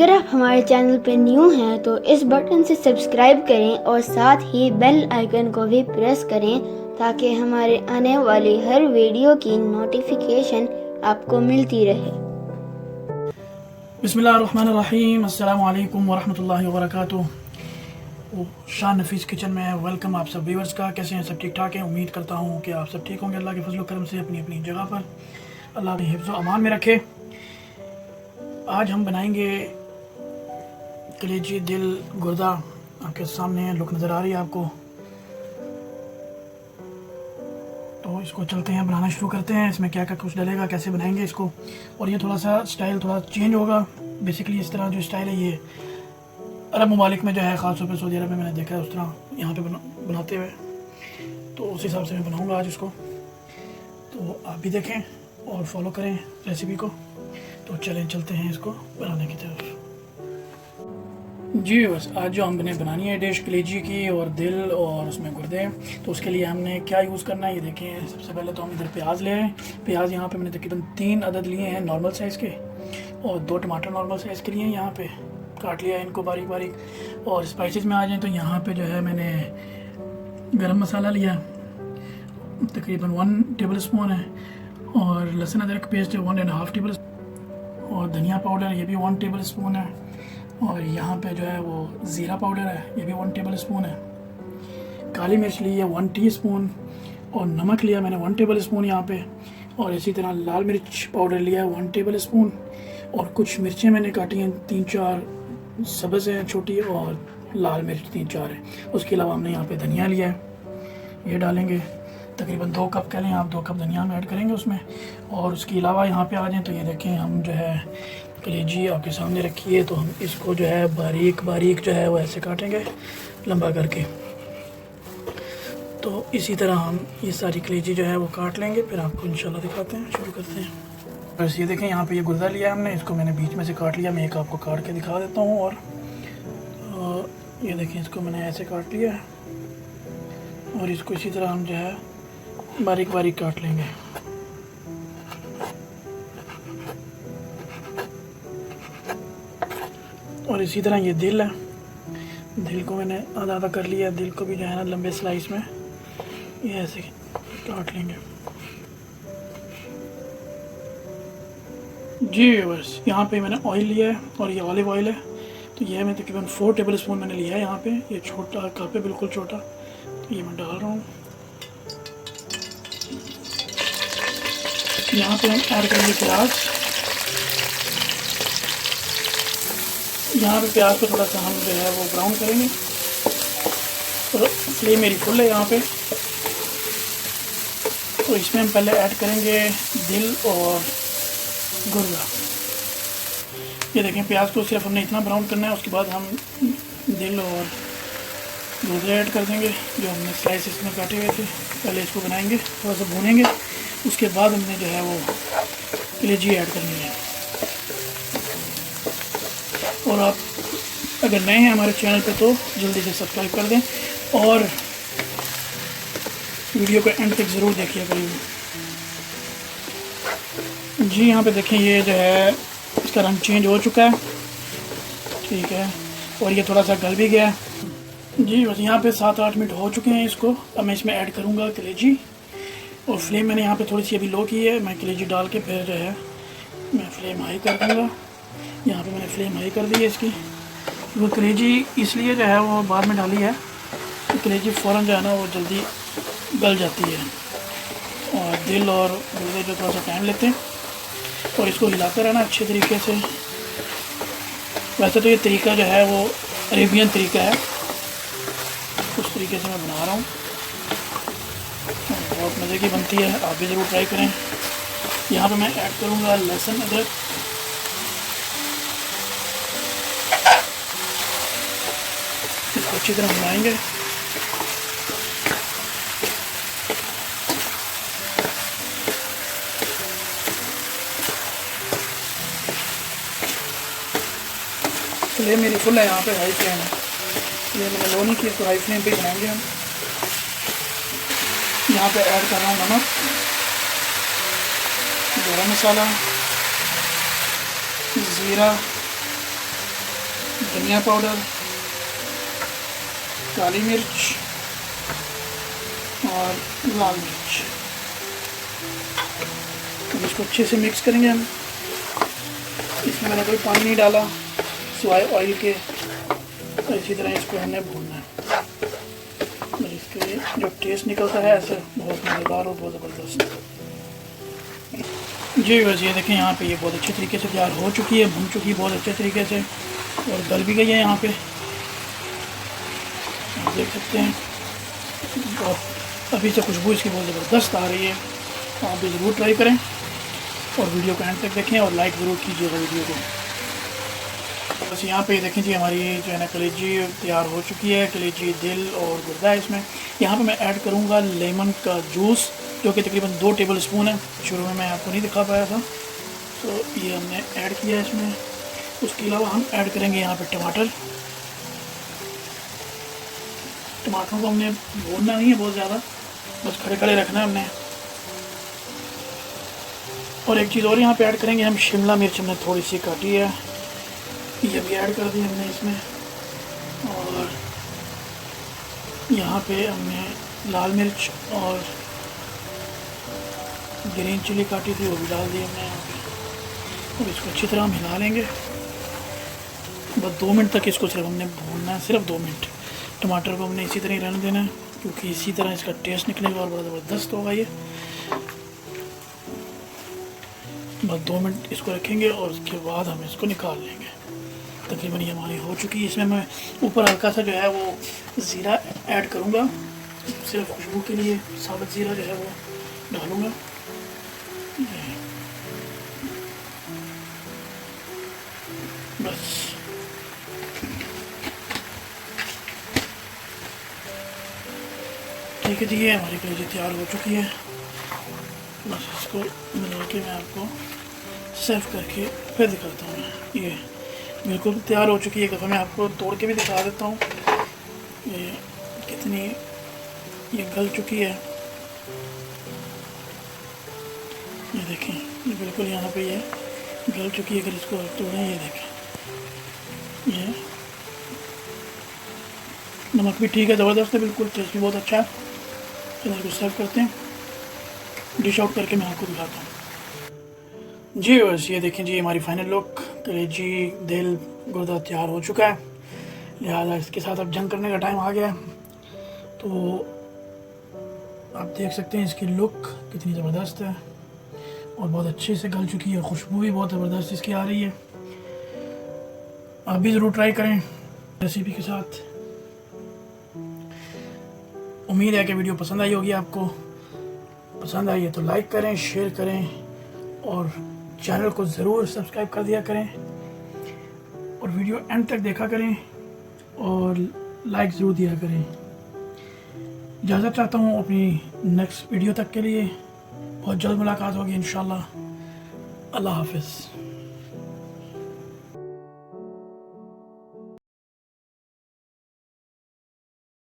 अगर आप हमारे चैनल पर न्यू हैं तो इस बटन से सब्सक्राइब करें और साथ ही बेल आइकन को भी प्रेस करें ताकि हमारे आने वाली हर वीडियो की नोटिफिकेशन आपको मिलती रहे। बिस्मिल्लाहिर्रहमानिर्रहीम, अस्सलामु अलैकुम वरहमतुल्लाहि वबरकातुह। शान नफीस किचन में वेलकम आप सब व्यूअर्स का। कैसे हैं? सब ठीक ठाक हैं। उम्मीद करता हूँ कि आप सब ठीक होंगे। अल्लाह के फजल करम से अपनी अपनी जगह पर अल्लाह ने हिफ्ज़ व अमान में रखे। आज हम बनाएंगे कलेजी, दिल, गुर्दा। आपके सामने लुक नज़र आ रही है आपको। तो इसको चलते हैं, बनाना शुरू करते हैं। इसमें क्या क्या कुछ डलेगा, कैसे बनाएंगे इसको। और ये थोड़ा सा स्टाइल थोड़ा चेंज होगा। बेसिकली इस तरह जो स्टाइल है ये अरब ममालिक में जो है, ख़ास तौर पर सऊदी अरब में मैंने देखा है उस तरह यहाँ पे बनाते हुए। तो उस हिसाब से मैं बनाऊँगा आज इसको। तो आप भी देखें और फॉलो करें रेसिपी को। तो चलें, चलते हैं इसको बनाने की तरफ। जी बस, आज जो हमने बनानी है डिश कलेजी की और दिल और उसमें गुर्दे। तो उसके लिए हमने क्या यूज़ करना है ये देखें। सबसे पहले तो हम इधर प्याज ले आए। प्याज यहाँ पे मैंने तकरीबन 3 अदद लिए हैं नॉर्मल साइज़ के, और 2 टमाटर नॉर्मल साइज़ के लिए यहाँ पे काट लिया है इनको बारीक बारीक। और स्पाइसेस में आ जाएँ तो यहाँ पे जो है मैंने गरम मसाला लिया तकरीबन 1 टेबल स्पून है, और लहसुन अदरक पेस्ट है 1.5 टेबल, और धनिया पाउडर ये भी 1 टेबल स्पून है, और यहाँ पे जो है वो ज़ीरा पाउडर है ये भी 1 टेबल स्पून है। काली मिर्च ली है 1 टीस्पून, और नमक लिया मैंने 1 टेबल स्पून यहाँ पे। और इसी तरह लाल मिर्च पाउडर लिया है 1 टेबल स्पून, और कुछ मिर्चें मैंने काटी हैं 3-4 सब्ज़ हैं छोटी, और लाल मिर्च 3-4 है। उसके अलावा हमने यहाँ पे धनिया लिया है, ये डालेंगे तकरीबन 2 कप कह लें आप, 2 कप धनिया में ऐड करेंगे उसमें। और उसके अलावा यहाँ पे आ जाएँ तो ये देखें, हम जो है कलेजी आपके सामने रखी है, तो हम इसको जो है बारीक बारीक जो है वो ऐसे काटेंगे लंबा करके। तो इसी तरह हम ये सारी कलेजी जो है वो काट लेंगे, फिर आपको इंशाल्लाह दिखाते हैं। शुरू करते हैं। बस ये देखें, यहाँ पे ये गुर्दा लिया हमने, इसको मैंने बीच में से काट लिया। मैं एक आपको काट के दिखा देता हूँ। और ये देखें, इसको मैंने ऐसे काट लिया है, और इसको इसी तरह हम जो है बारीक बारीक काट लेंगे। और इसी तरह ये दिल है, दिल को मैंने आधा आधा कर लिया। दिल को भी जो है ना लंबे स्लाइस में ये ऐसे काट लेंगे। जी बस, यहाँ पे मैंने ऑयल लिया है, और ये ऑलिव ऑयल है। तो ये मैं तकरीबन 4 टेबल स्पून मैंने लिया है यहाँ पे। ये छोटा कप है, बिल्कुल छोटा। तो ये मैं डाल रहा हूँ। यहाँ पे हम ऐड करेंगे प्याज। यहाँ पे प्याज को थोड़ा सा हम जो है वो ब्राउन करेंगे। तो फ्लेम मेरी फुल है यहाँ पे। तो इसमें हम पहले ऐड करेंगे दिल और गुर्दा। ये देखें, प्याज को सिर्फ हमने इतना ब्राउन करना है। उसके बाद हम दिल और गुर्दे ऐड कर देंगे जो हमने स्लाइस इसमें काटे हुए थे। पहले इसको बनाएंगे, थोड़ा सा भूनेंगे। उसके बाद हमने जो है वो कलेजी ऐड करनी है। और आप अगर नए हैं हमारे चैनल पे तो जल्दी से सब्सक्राइब कर दें, और वीडियो को एंड तक ज़रूर देखिए करिए। जी यहाँ पे देखें, ये जो है इसका रंग चेंज हो चुका है, ठीक है, और ये थोड़ा सा गल भी गया है। जी बस, यहाँ पे 7-8 मिनट हो चुके हैं इसको। अब मैं इसमें ऐड करूँगा कलेजी, और फ्लेम मैंने यहाँ पे थोड़ी सी अभी लो की है। मैं कलेजी डाल के फिर जो है मैं फ्लेम हाई कर दूँगा। यहाँ पे मैंने फ्लेम हाई कर दी है इसकी। वो कलेजी इसलिए जो है वो बाद में डाली है, तो कलेजी फ़ौरन जो है ना वो जल्दी गल जाती है, और दिल और गुर्दे जो थोड़ा सा टाइम लेते हैं। और इसको हिलाते रहना अच्छे तरीके से। वैसे तो ये तरीका जो है वो अरेबियन तरीका है, उस तरीके से मैं बना रहा हूँ। बहुत मज़े की बनती है, आप भी ज़रूर ट्राई करें। यहाँ पे मैं ऐड करूँगा लहसुन अदरक। इसको अच्छी तरह मिलाएंगे। फ्लेम मेरी फुल है यहाँ पे, हाई फ्लेम है। ये मैंने लो नहीं की, इसको हाई फ्लेम पे बनाएंगे हम। यहाँ पे ऐड कर रहा हूँ नमक, गरम मसाला, ज़ीरा, धनिया पाउडर, काली मिर्च और लाल मिर्च। अब इसको अच्छे से मिक्स करेंगे हम। इसमें मैंने कोई पानी नहीं डाला सिवाय ऑयल के। तो इसी तरह इसको हमने भूनना है और इसके जो टेस्ट निकलता है ऐसे बहुत मज़ेदार और बहुत ज़बरदस्त। जी बस ये देखें यहाँ पे ये बहुत अच्छे तरीके से तैयार हो चुकी है, भून चुकी है बहुत अच्छे तरीके से और गल भी गई है यहाँ पे, आप देख सकते हैं। और अभी से खुशबू इसकी बहुत ज़बरदस्त आ रही है। आप भी ज़रूर ट्राई करें और वीडियो को एंड तक देखें और लाइक ज़रूर कीजिएगा वीडियो को। बस यहाँ पे देखें जी हमारी जो है ना कलेजी तैयार हो चुकी है। कलेजी, दिल और गुर्दा है इसमें। यहाँ पे मैं ऐड करूँगा लेमन का जूस जो कि तकरीबन 2 टेबल स्पून है। शुरू में मैं आपको नहीं दिखा पाया था, तो ये हमने ऐड किया है इसमें। उसके अलावा हम ऐड करेंगे यहाँ पे टमाटर। टमाटरों को हमने भूनना नहीं है बहुत ज़्यादा, बस खड़े खड़े रखना है हमने। और एक चीज़ और यहाँ पे ऐड करेंगे हम, शिमला मिर्च हमने थोड़ी सी काटी है, ये भी ऐड कर दी हमने इसमें। और यहाँ पे हमने लाल मिर्च और ग्रीन चिली काटी थी वो भी डाल दी हमने यहाँ पे। और इसको अच्छी तरह हम हिला लेंगे। बस 2 मिनट तक इसको सिर्फ हमने भूनना है, सिर्फ 2 मिनट। टमाटर को हमने इसी तरह ही रहने देना है क्योंकि इसी तरह इसका टेस्ट निकलेगा और बड़ा ज़बरदस्त होगा ये। बस 2 मिनट इसको रखेंगे और उसके बाद हम इसको निकाल लेंगे। तकरीबन ये हमारी हो चुकी है। इसमें मैं ऊपर हल्का सा जो है वो ज़ीरा ऐड करूँगा, सिर्फ खुशबू के लिए साबुत ज़ीरा जो है वो डालूँगा। बस ठीक है जी, ये हमारी कलेजी तैयार हो चुकी है। बस इसको मिला के मैं आपको सर्व करके फिर दिखाता हूँ। ये बिल्कुल तैयार हो चुकी है। एक दफ़ा मैं आपको तोड़ के भी दिखा देता हूँ ये कितनी ये गल चुकी है। ये देखें ये बिल्कुल यहाँ पे ये गल चुकी है। अगर इसको तोड़ें ये देखें, ये नमक भी ठीक है, ज़बरदस्त है, बिल्कुल टेस्ट भी बहुत अच्छा है। इधर को सर्व करते हैं, डिश आउट करके मैं आपको दिखाता हूँ। जी बस ये देखें जी हमारी फाइनल लुक। कलेजी, दिल, गुर्दा तैयार हो चुका है। लिहाजा इसके साथ अब जंग करने का टाइम आ गया है। तो आप देख सकते हैं इसकी लुक कितनी ज़बरदस्त है और बहुत अच्छे से गल चुकी है। खुशबू भी बहुत ज़बरदस्त इसकी आ रही है। आप भी ज़रूर ट्राई करें रेसिपी के साथ। उम्मीद है कि वीडियो पसंद आई होगी आपको। पसंद आई है तो लाइक करें, शेयर करें और चैनल को ज़रूर सब्सक्राइब कर दिया करें और वीडियो एंड तक देखा करें और लाइक ज़रूर दिया करें। इजाज़त चाहता हूँ अपनी नेक्स्ट वीडियो तक के लिए। बहुत जल्द मुलाकात होगी इंशाल्लाह। अल्लाह हाफ़िज़।